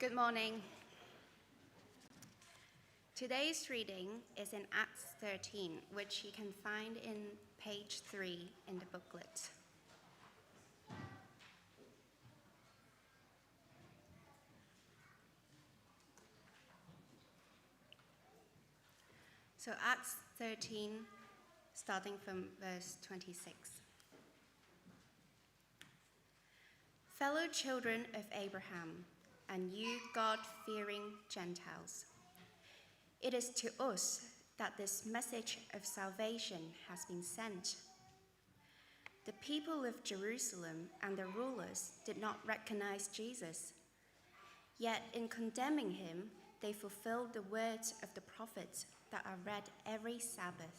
Good morning. Today's reading is in Acts 13, which you can find in page 3 in the booklet. So Acts 13, starting from verse 26. Fellow children of Abraham, and you God-fearing Gentiles, it is to us that this message of salvation has been sent. The people of Jerusalem and the rulers did not recognize Jesus, yet in condemning him, they fulfilled the words of the prophets that are read every Sabbath.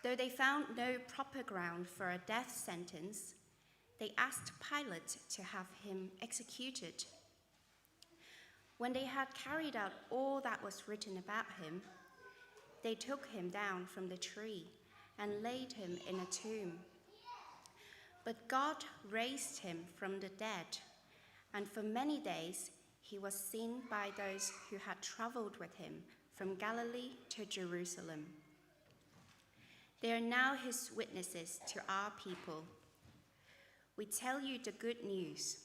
Though they found no proper ground for a death sentence, they asked Pilate to have him executed. When they had carried out all that was written about him, they took him down from the tree and laid him in a tomb. But God raised him from the dead, and for many days he was seen by those who had traveled with him from Galilee to Jerusalem. They are now his witnesses to our people. We tell you the good news.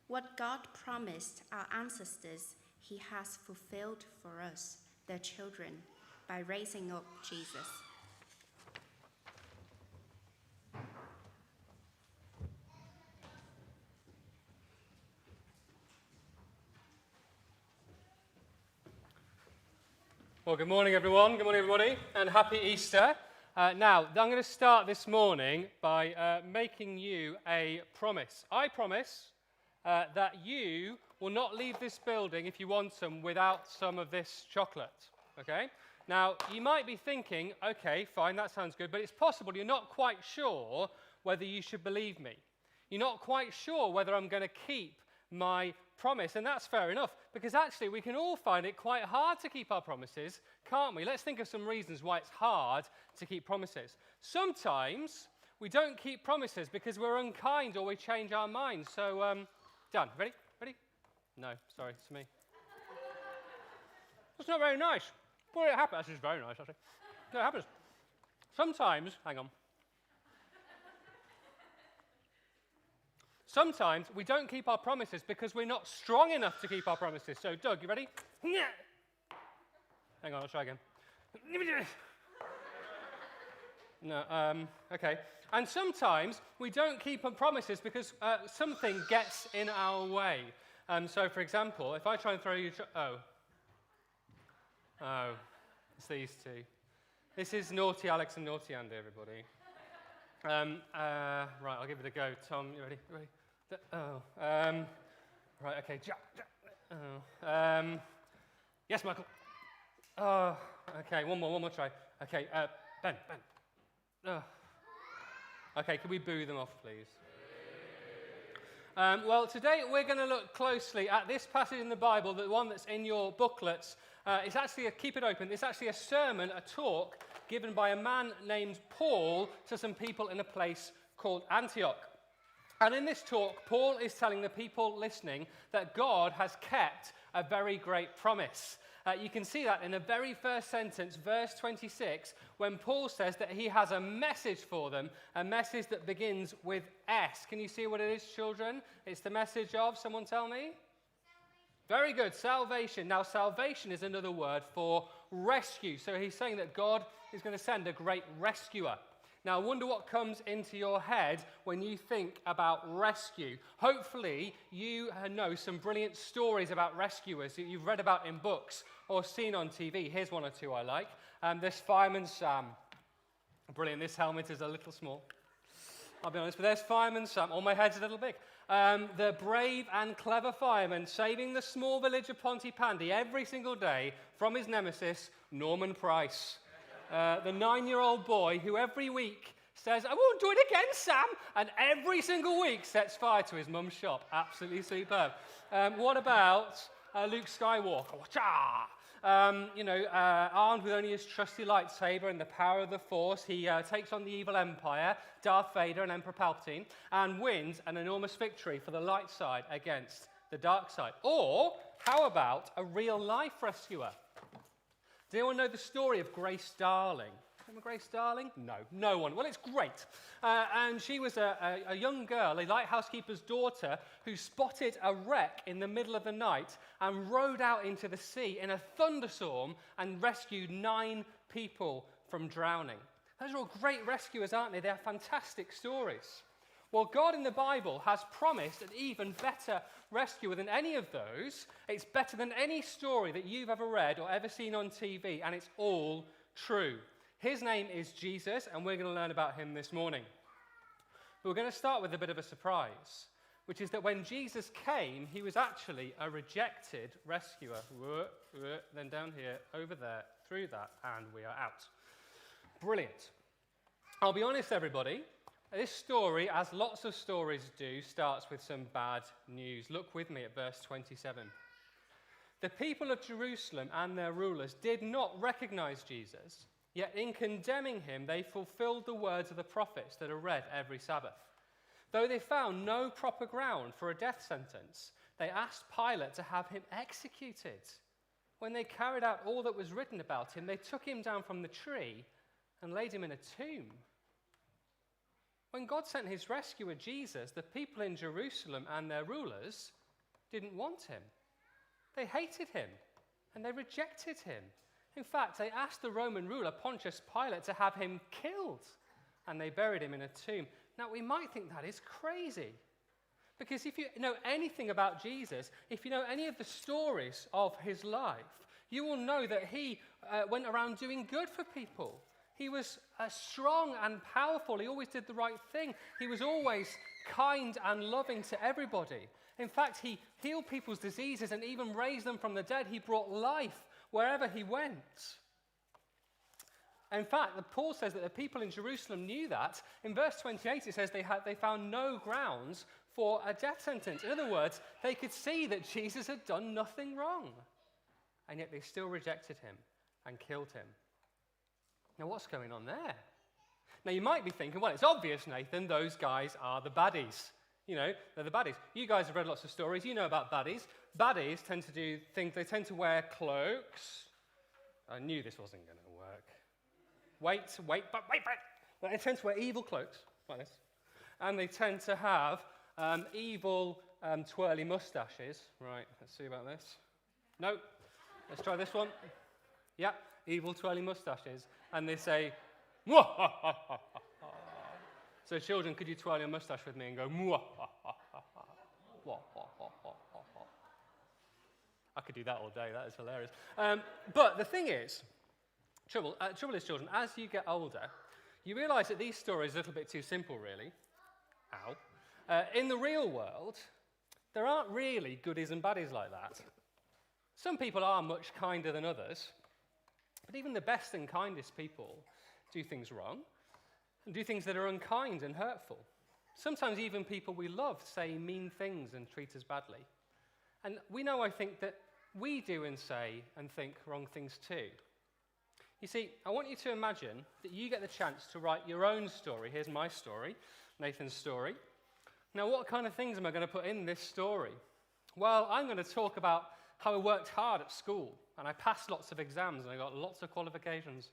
What God promised our ancestors, he has fulfilled for us, their children, by raising up Jesus. Well, good morning, everyone. Good morning, everybody, and happy Easter. Now, I'm going to start this morning by making you a promise. I promise that you will not leave this building, if you want some, without some of this chocolate, okay? Now, you might be thinking, okay, fine, that sounds good, but it's possible you're not quite sure whether you should believe me. You're not quite sure whether I'm going to keep my promise, and that's fair enough, because actually we can all find it quite hard to keep our promises, can't we? Let's think of some reasons why it's hard to keep promises. Sometimes we don't keep promises because we're unkind or we change our minds. So, Dan, ready? Ready? No, sorry, it's me. That's not very nice. Well, it happens. This is very nice, actually. No, it happens. Sometimes, hang on. Sometimes we don't keep our promises because we're not strong enough to keep our promises. So, Doug, you ready? Hang on, I'll try again. No, okay. And sometimes we don't keep our promises because something gets in our way. So, for example, if I try and throw you... Oh, it's these two. This is Naughty Alex and Naughty Andy, everybody. Right, I'll give it a go. Tom, you ready? You ready? Right, okay. Yes, Michael. Oh, okay, one more try. Okay, Ben. Okay, can we boo them off, please? Well, today we're going to look closely at this passage in the Bible, the one that's in your booklets. It's actually, keep it open, it's actually a sermon, a talk, given by a man named Paul to some people in a place called Antioch. And in this talk, Paul is telling the people listening that God has kept a very great promise. You can see that in the very first sentence, verse 26, when Paul says that he has a message for them, a message that begins with S. Can you see what it is, children? It's the message of, someone tell me? Salvation. Very good, salvation. Now, salvation is another word for rescue. So he's saying that God is going to send a great rescuer. Now, I wonder what comes into your head when you think about rescue. Hopefully, you know some brilliant stories about rescuers that you've read about in books or seen on TV. Here's one or two I like. There's Fireman Sam. Brilliant. This helmet is a little small, I'll be honest, but there's Fireman Sam. Oh, my head's a little big. The brave and clever fireman saving the small village of Pontypandy every single day from his nemesis, Norman Price. The 9-year-old boy who every week says, I won't do it again, Sam, and every single week sets fire to his mum's shop. Absolutely superb. What about Luke Skywalker? Armed with only his trusty lightsaber and the power of the Force, he takes on the evil Empire, Darth Vader and Emperor Palpatine, and wins an enormous victory for the light side against the dark side. Or how about a real-life rescuer? Does anyone know the story of Grace Darling? Remember Grace Darling? No one. Well, it's great. And she was a young girl, a lighthouse keeper's daughter, who spotted a wreck in the middle of the night and rowed out into the sea in a thunderstorm and rescued 9 people from drowning. Those are all great rescuers, aren't they? They're fantastic stories. Well, God in the Bible has promised an even better rescuer than any of those. It's better than any story that you've ever read or ever seen on TV, and it's all true. His name is Jesus, and we're going to learn about him this morning. But we're going to start with a bit of a surprise, which is that when Jesus came, he was actually a rejected rescuer. Then down here, over there, through that, and we are out. Brilliant. I'll be honest, everybody. This story, as lots of stories do, starts with some bad news. Look with me at verse 27. The people of Jerusalem and their rulers did not recognize Jesus. Yet in condemning him, they fulfilled the words of the prophets that are read every Sabbath. Though they found no proper ground for a death sentence, they asked Pilate to have him executed. When they carried out all that was written about him, they took him down from the tree and laid him in a tomb. When God sent his rescuer Jesus, the people in Jerusalem and their rulers didn't want him. They hated him and they rejected him. In fact, they asked the Roman ruler Pontius Pilate to have him killed, and they buried him in a tomb. Now, we might think that is crazy, because if you know anything about Jesus, if you know any of the stories of his life, you will know that he went around doing good for people. He was strong and powerful. He always did the right thing. He was always kind and loving to everybody. In fact, he healed people's diseases and even raised them from the dead. He brought life wherever he went. In fact, Paul says that the people in Jerusalem knew that. In verse 28, it says they found no grounds for a death sentence. In other words, they could see that Jesus had done nothing wrong. And yet they still rejected him and killed him. Now, what's going on there? Now, you might be thinking, well, it's obvious, Nathan, those guys are the baddies. You know, they're the baddies. You guys have read lots of stories. You know about baddies. Baddies tend to do things. They tend to wear cloaks. I knew this wasn't going to work. Wait. They tend to wear evil cloaks, like this. And they tend to have evil twirly mustaches. Right, let's see about this. No, let's try this one. Yeah, evil twirly mustaches. And they say, "Mwah, ha, ha, ha, ha." So children, could you twirl your mustache with me and go, "Mwah, ha, ha, ha, ha. Wah, ha, ha, ha, ha, ha." I could do that all day. That is hilarious. But the thing is, trouble is, children, as you get older, you realize that these stories are a little bit too simple, really. Ow. In the real world, there aren't really goodies and baddies like that. Some people are much kinder than others, but even the best and kindest people do things wrong and do things that are unkind and hurtful. Sometimes even people we love say mean things and treat us badly. And we know, I think, that we do and say and think wrong things too. You see, I want you to imagine that you get the chance to write your own story. Here's my story, Nathan's story. Now, what kind of things am I going to put in this story? Well, I'm going to talk about how I worked hard at school, and I passed lots of exams, and I got lots of qualifications.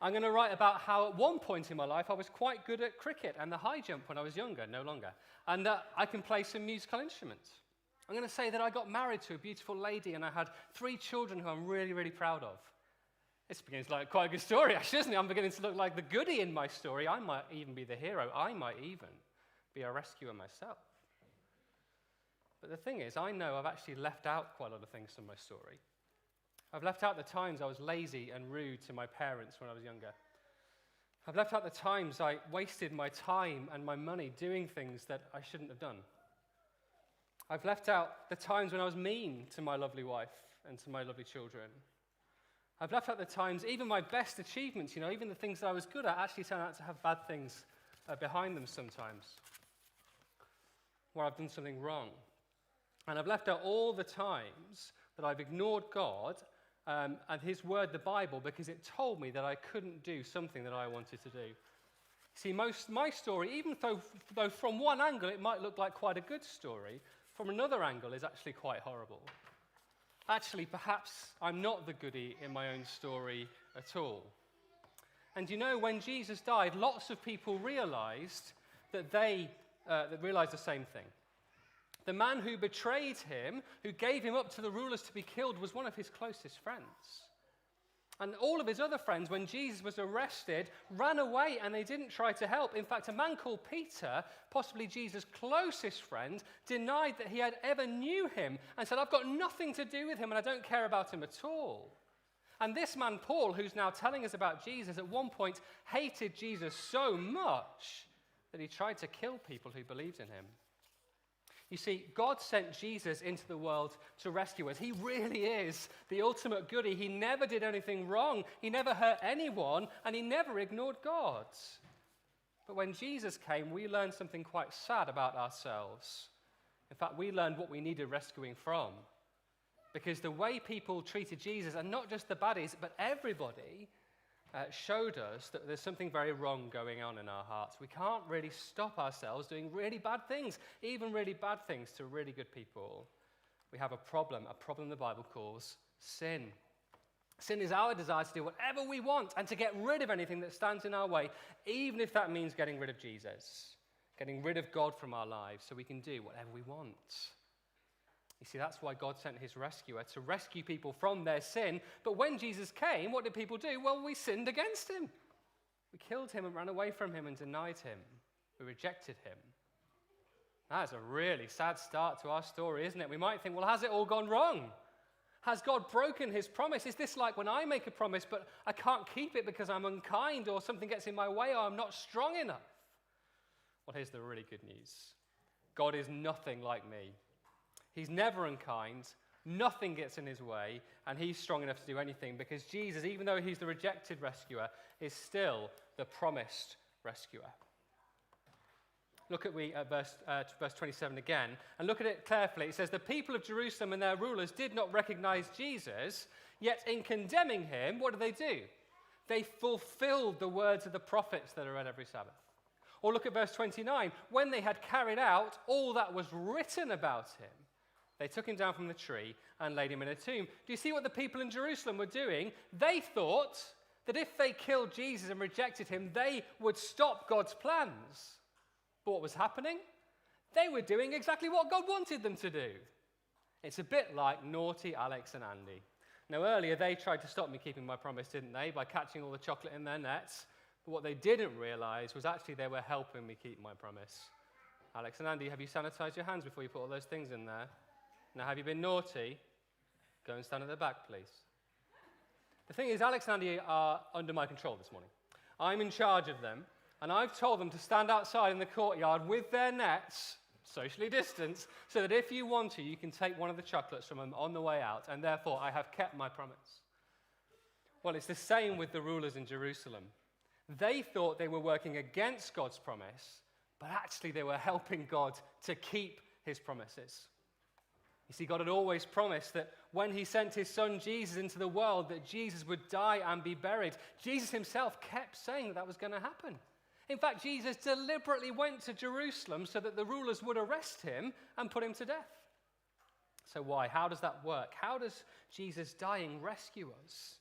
I'm going to write about how at one point in my life I was quite good at cricket and the high jump when I was younger, no longer, and that I can play some musical instruments. I'm going to say that I got married to a beautiful lady and I had 3 children who I'm really, really proud of. This begins like quite a good story, actually, isn't it? I'm beginning to look like the goodie in my story. I might even be the hero. I might even be a rescuer myself. But the thing is, I know I've actually left out quite a lot of things from my story. I've left out the times I was lazy and rude to my parents when I was younger. I've left out the times I wasted my time and my money doing things that I shouldn't have done. I've left out the times when I was mean to my lovely wife and to my lovely children. I've left out the times, even my best achievements, even the things that I was good at actually turn out to have bad things behind them sometimes, where I've done something wrong. And I've left out all the times that I've ignored God and his word, the Bible, because it told me that I couldn't do something that I wanted to do. See, my story, even though from one angle it might look like quite a good story, from another angle, is actually quite horrible. Actually, perhaps I'm not the goody in my own story at all. And you know, when Jesus died, lots of people realized that they realized the same thing. The man who betrayed him, who gave him up to the rulers to be killed, was one of his closest friends. And all of his other friends, when Jesus was arrested, ran away and they didn't try to help. In fact, a man called Peter, possibly Jesus' closest friend, denied that he had ever knew him and said, I've got nothing to do with him and I don't care about him at all. And this man, Paul, who's now telling us about Jesus, at one point hated Jesus so much that he tried to kill people who believed in him. You see, God sent Jesus into the world to rescue us. He really is the ultimate goody. He never did anything wrong. He never hurt anyone, and he never ignored God. But when Jesus came, we learned something quite sad about ourselves. In fact, we learned what we needed rescuing from. Because the way people treated Jesus, and not just the baddies, but everybody, showed us that there's something very wrong going on in our hearts. We can't really stop ourselves doing really bad things, even really bad things to really good people. We have a problem the Bible calls sin. Sin is our desire to do whatever we want and to get rid of anything that stands in our way, even if that means getting rid of Jesus, getting rid of God from our lives so we can do whatever we want. You see, that's why God sent his rescuer, to rescue people from their sin. But when Jesus came, what did people do? Well, we sinned against him. We killed him and ran away from him and denied him. We rejected him. That's a really sad start to our story, isn't it? We might think, well, has it all gone wrong? Has God broken his promise? Is this like when I make a promise, but I can't keep it because I'm unkind or something gets in my way or I'm not strong enough? Well, here's the really good news. God is nothing like me. He's never unkind, nothing gets in his way, and he's strong enough to do anything because Jesus, even though he's the rejected rescuer, is still the promised rescuer. Look at verse 27 again, and look at it carefully. It says, the people of Jerusalem and their rulers did not recognize Jesus, yet in condemning him, what do? They fulfilled the words of the prophets that are read every Sabbath. Or look at verse 29. When they had carried out all that was written about him, they took him down from the tree and laid him in a tomb. Do you see what the people in Jerusalem were doing? They thought that if they killed Jesus and rejected him, they would stop God's plans. But what was happening? They were doing exactly what God wanted them to do. It's a bit like naughty Alex and Andy. Now, earlier they tried to stop me keeping my promise, didn't they, by catching all the chocolate in their nets. But what they didn't realize was actually they were helping me keep my promise. Alex and Andy, have you sanitized your hands before you put all those things in there? Now, have you been naughty? Go and stand at the back, please. The thing is, Alex and Andy are under my control this morning. I'm in charge of them, and I've told them to stand outside in the courtyard with their nets, socially distanced, so that if you want to, you can take one of the chocolates from them on the way out, and therefore I have kept my promise. Well, it's the same with the rulers in Jerusalem. They thought they were working against God's promise, but actually they were helping God to keep his promises. You see, God had always promised that when he sent his son Jesus into the world, that Jesus would die and be buried. Jesus himself kept saying that was going to happen. In fact, Jesus deliberately went to Jerusalem so that the rulers would arrest him and put him to death. So why? How does that work? How does Jesus dying rescue us?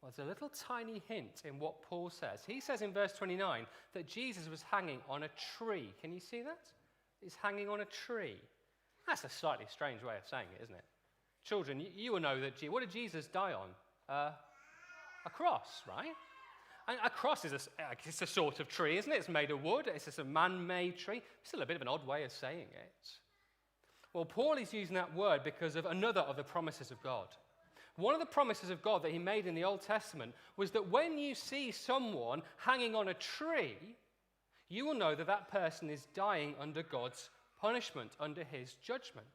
Well, there's a little tiny hint in what Paul says. He says in verse 29 that Jesus was hanging on a tree. Can you see that? He's hanging on a tree. That's a slightly strange way of saying it, isn't it? Children, you will know that, what did Jesus die on? A cross, right? And a cross is it's a sort of tree, isn't it? It's made of wood. It's just a man-made tree. Still a bit of an odd way of saying it. Well, Paul is using that word because of another of the promises of God. One of the promises of God that he made in the Old Testament was that when you see someone hanging on a tree, you will know that that person is dying under God's punishment, under his judgment.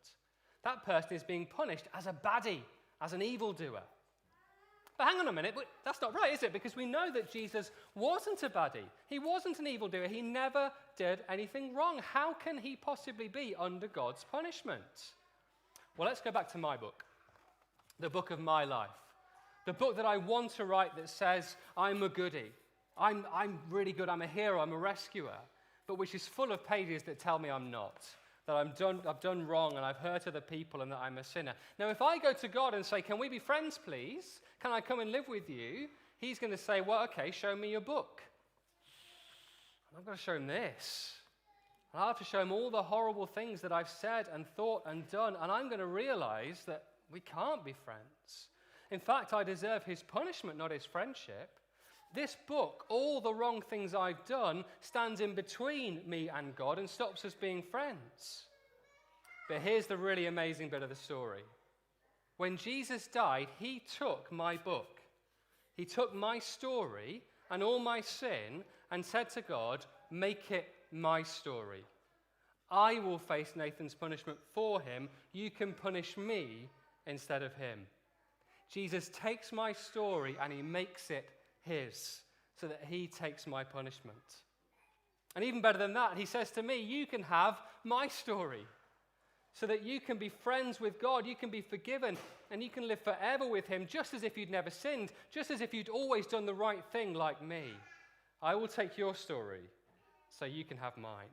That person is being punished as a baddie, as an evildoer. But hang on a minute, but that's not right, is it? Because we know that Jesus wasn't a baddie. He wasn't an evildoer. He never did anything wrong. How can he possibly be under God's punishment? Well, let's go back to my book, the book of my life, the book that I want to write that says I'm a goodie, I'm really good, I'm a hero, I'm a rescuer, but which is full of pages that tell me I'm not. that I've done wrong and I've hurt other people and that I'm a sinner. Now, if I go to God and say, can we be friends, please? Can I come and live with you? He's going to say, well, okay, show me your book. And I've got to show him this. And I'll have to show him all the horrible things that I've said and thought and done. And I'm going to realize that we can't be friends. In fact, I deserve his punishment, not his friendship. This book, all the wrong things I've done, stands in between me and God and stops us being friends. But here's the really amazing bit of the story. When Jesus died, he took my book. He took my story and all my sin and said to God, make it my story. I will face Nathan's punishment for him. You can punish me instead of him. Jesus takes my story and he makes it his, so that he takes my punishment. And even better than that, he says to me, you can have my story, so that you can be friends with God, you can be forgiven, and you can live forever with him, just as if you'd never sinned, just as if you'd always done the right thing like me. I will take your story, so you can have mine.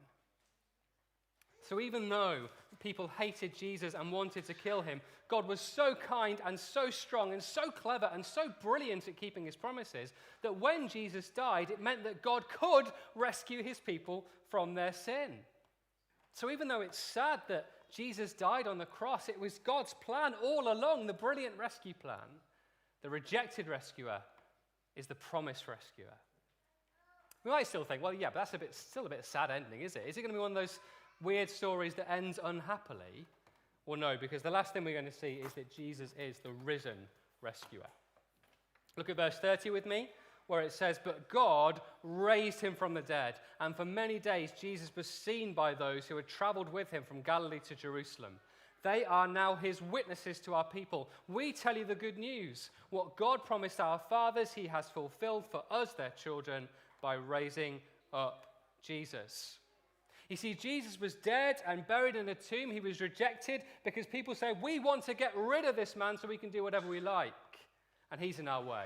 So even though people hated Jesus and wanted to kill him, God was so kind and so strong and so clever and so brilliant at keeping his promises that when Jesus died, it meant that God could rescue his people from their sin. So even though it's sad that Jesus died on the cross, it was God's plan all along, the brilliant rescue plan. The rejected rescuer is the promised rescuer. We might still think, well, yeah, but that's still a bit sad ending, is it? Is it going to be one of those weird stories that ends unhappily? Well, no, because the last thing we're going to see is that Jesus is the risen rescuer. Look at verse 30 with me, where it says, but God raised him from the dead, and for many days Jesus was seen by those who had traveled with him from Galilee to Jerusalem. They are now his witnesses to our people. We tell you the good news. What God promised our fathers, he has fulfilled for us, their children, by raising up Jesus. You see, Jesus was dead and buried in a tomb. He was rejected because people said, we want to get rid of this man so we can do whatever we like. And he's in our way.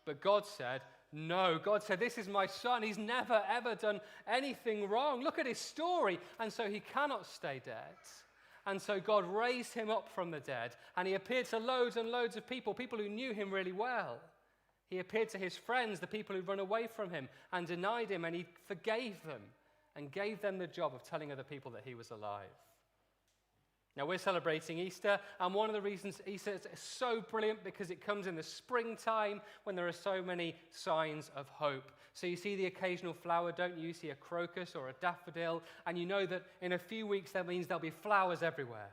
But God said, no. God said, this is my son. He's never, ever done anything wrong. Look at his story. And so he cannot stay dead. And so God raised him up from the dead. And he appeared to loads and loads of people who knew him really well. He appeared to his friends, the people who'd run away from him and denied him. And he forgave them and gave them the job of telling other people that he was alive. Now, we're celebrating Easter, and one of the reasons Easter is so brilliant because it comes in the springtime when there are so many signs of hope. So you see the occasional flower, don't you? You see a crocus or a daffodil, and you know that in a few weeks that means there'll be flowers everywhere.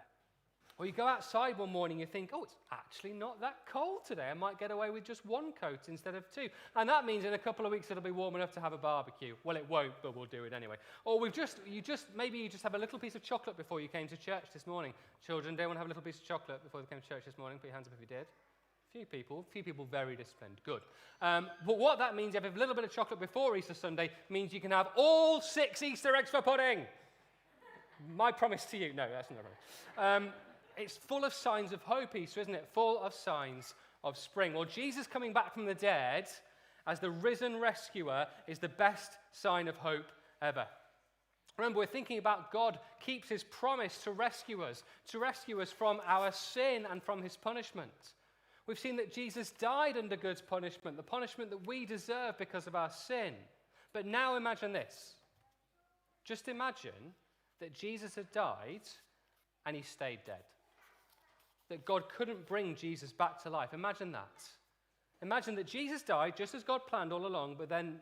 Or you go outside one morning, you think, oh, it's actually not that cold today. I might get away with just one coat instead of two. And that means in a couple of weeks it'll be warm enough to have a barbecue. Well, it won't, but we'll do it anyway. Or maybe you just have a little piece of chocolate before you came to church this morning. Children, don't want to have a little piece of chocolate before they came to church this morning? Put your hands up if you did. Few people very disciplined. Good. But what that means, if you have a little bit of chocolate before Easter Sunday, means you can have all 6 Easter eggs for pudding. My promise to you. No, that's not right. It's full of signs of hope, Easter, isn't it? Full of signs of spring. Well, Jesus coming back from the dead as the risen rescuer is the best sign of hope ever. Remember, we're thinking about God keeps his promise to rescue us from our sin and from his punishment. We've seen that Jesus died under God's punishment, the punishment that we deserve because of our sin. But now imagine this. Just imagine that Jesus had died and he stayed dead. That God couldn't bring Jesus back to life. Imagine that. Imagine that Jesus died just as God planned all along, but then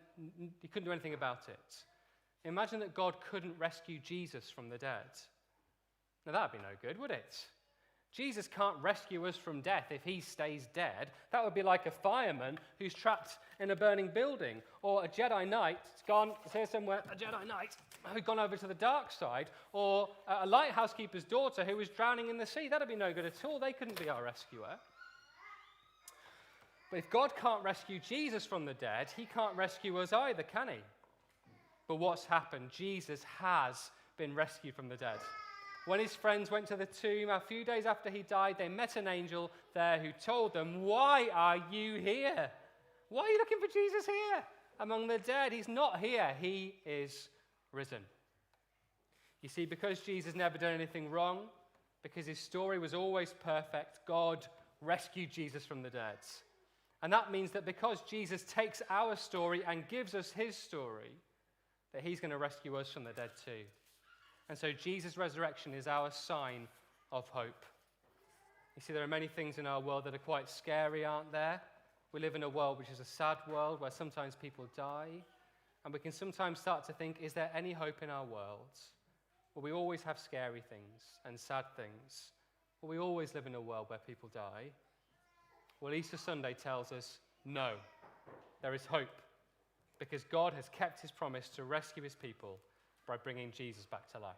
he couldn't do anything about it. Imagine that God couldn't rescue Jesus from the dead. Now that would be no good, would it? Jesus can't rescue us from death if he stays dead. That would be like a fireman who's trapped in a burning building, or a Jedi Knight, it's here somewhere, a Jedi Knight who'd gone over to the dark side, or a lighthouse keeper's daughter who was drowning in the sea. That would be no good at all. They couldn't be our rescuer. But if God can't rescue Jesus from the dead, he can't rescue us either, can he? But what's happened? Jesus has been rescued from the dead. When his friends went to the tomb a few days after he died, they met an angel there who told them, why are you here? Why are you looking for Jesus here among the dead? He's not here. He is risen. You see, because Jesus never did anything wrong, because his story was always perfect, God rescued Jesus from the dead. And that means that because Jesus takes our story and gives us his story, that he's going to rescue us from the dead too. And so Jesus' resurrection is our sign of hope. You see, there are many things in our world that are quite scary, aren't there? We live in a world which is a sad world where sometimes people die. And we can sometimes start to think, is there any hope in our world? Well, we always have scary things and sad things. Well, we always live in a world where people die. Well, Easter Sunday tells us, no, there is hope. Because God has kept his promise to rescue his people by bringing Jesus back to life.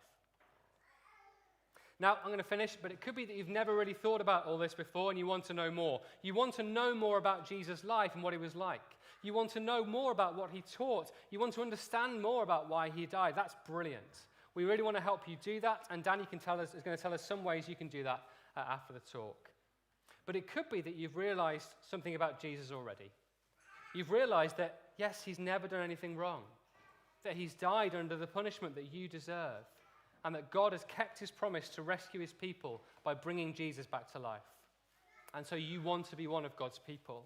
Now, I'm going to finish, but it could be that you've never really thought about all this before and you want to know more. You want to know more about Jesus' life and what he was like. You want to know more about what he taught. You want to understand more about why he died. That's brilliant. We really want to help you do that, and Danny is going to tell us some ways you can do that after the talk. But it could be that you've realized something about Jesus already. You've realized that, yes, he's never done anything wrong, that he's died under the punishment that you deserve, and that God has kept his promise to rescue his people by bringing Jesus back to life. And so you want to be one of God's people.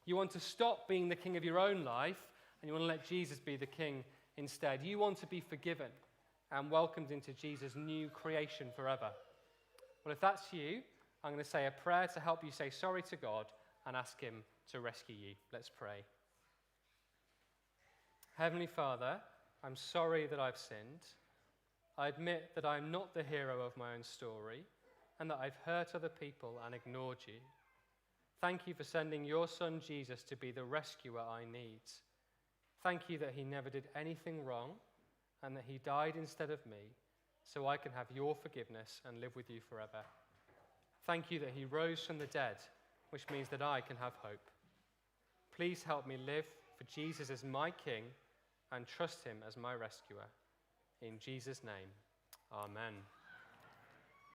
You want to stop being the king of your own life, and you want to let Jesus be the king instead. You want to be forgiven and welcomed into Jesus' new creation forever. Well, if that's you, I'm going to say a prayer to help you say sorry to God and ask him to rescue you. Let's pray. Heavenly Father, I'm sorry that I've sinned. I admit that I'm not the hero of my own story and that I've hurt other people and ignored you. Thank you for sending your son Jesus to be the rescuer I need. Thank you that he never did anything wrong and that he died instead of me so I can have your forgiveness and live with you forever. Thank you that he rose from the dead, which means that I can have hope. Please help me live for Jesus as my king and trust him as my rescuer. In Jesus' name, amen.